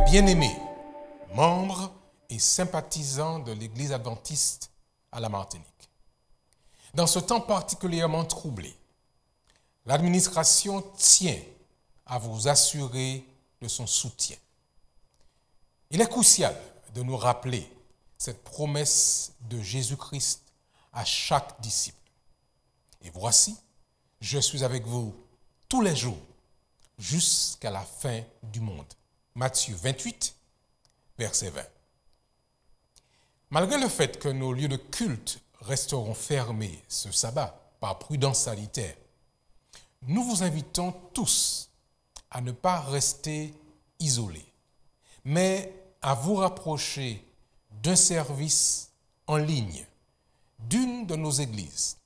Bien-aimés, membres et sympathisants de l'Église adventiste à la Martinique, dans ce temps particulièrement troublé, l'administration tient à vous assurer de son soutien. Il est crucial de nous rappeler cette promesse de Jésus-Christ à chaque disciple. Et voici, je suis avec vous tous les jours jusqu'à la fin du monde. Matthieu 28, verset 20. Malgré le fait que nos lieux de culte resteront fermés ce sabbat par prudence sanitaire, nous vous invitons tous à ne pas rester isolés, mais à vous rapprocher d'un service en ligne d'une de nos églises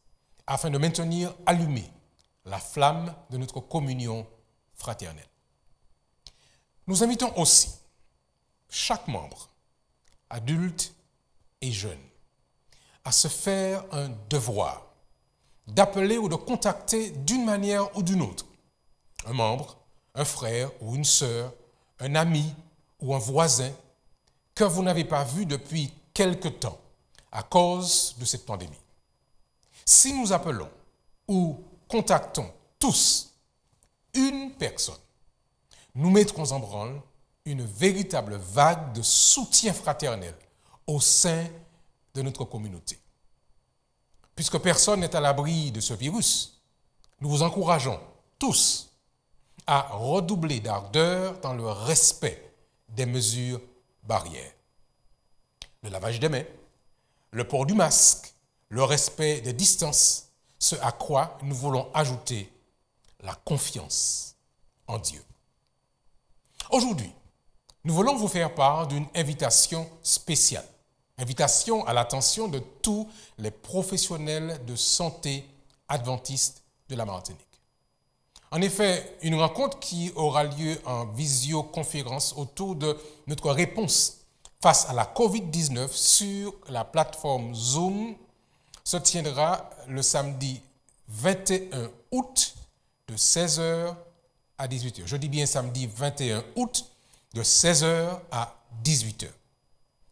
afin de maintenir allumée la flamme de notre communion fraternelle. Nous invitons aussi chaque membre, adulte et jeune, à se faire un devoir d'appeler ou de contacter d'une manière ou d'une autre un membre, un frère ou une sœur, un ami ou un voisin que vous n'avez pas vu depuis quelque temps à cause de cette pandémie. Si nous appelons ou contactons tous une personne, nous mettrons en branle une véritable vague de soutien fraternel au sein de notre communauté. Puisque personne n'est à l'abri de ce virus, nous vous encourageons tous à redoubler d'ardeur dans le respect des mesures barrières. Le lavage des mains, le port du masque, le respect des distances, ce à quoi nous voulons ajouter la confiance en Dieu. Aujourd'hui, nous voulons vous faire part d'une invitation spéciale, invitation à l'attention de tous les professionnels de santé adventistes de la Martinique. En effet, une rencontre qui aura lieu en visioconférence autour de notre réponse face à la COVID-19 sur la plateforme Zoom se tiendra le samedi 21 août de 16h à 18h. Je dis bien samedi 21 août de 16h à 18h.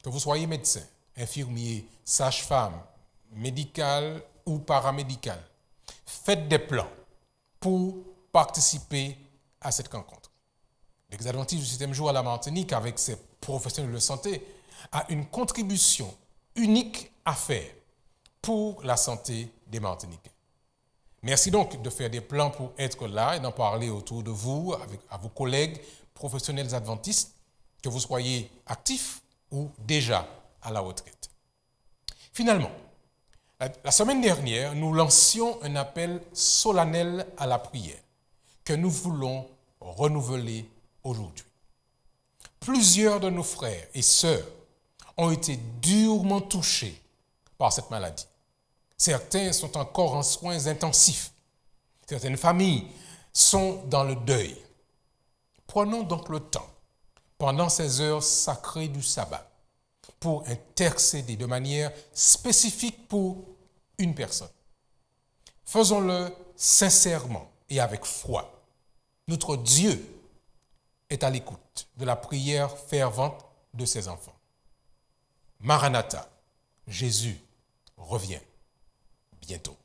Que vous soyez médecin, infirmier, sage-femme, médical ou paramédical, faites des plans pour participer à cette rencontre. L'Église adventiste du 7e jour à la Martinique, avec ses professionnels de santé, a une contribution unique à faire pour la santé des Martiniquais. Merci donc de faire des plans pour être là et d'en parler autour de vous, à vos collègues professionnels adventistes, que vous soyez actifs ou déjà à la retraite. Finalement, la semaine dernière, nous lancions un appel solennel à la prière que nous voulons renouveler aujourd'hui. Plusieurs de nos frères et sœurs ont été durement touchés par cette maladie. Certains sont encore en soins intensifs. Certaines familles sont dans le deuil. Prenons donc le temps, pendant ces heures sacrées du sabbat, pour intercéder de manière spécifique pour une personne. Faisons-le sincèrement et avec foi. Notre Dieu est à l'écoute de la prière fervente de ses enfants. Maranatha, Jésus revient bientôt.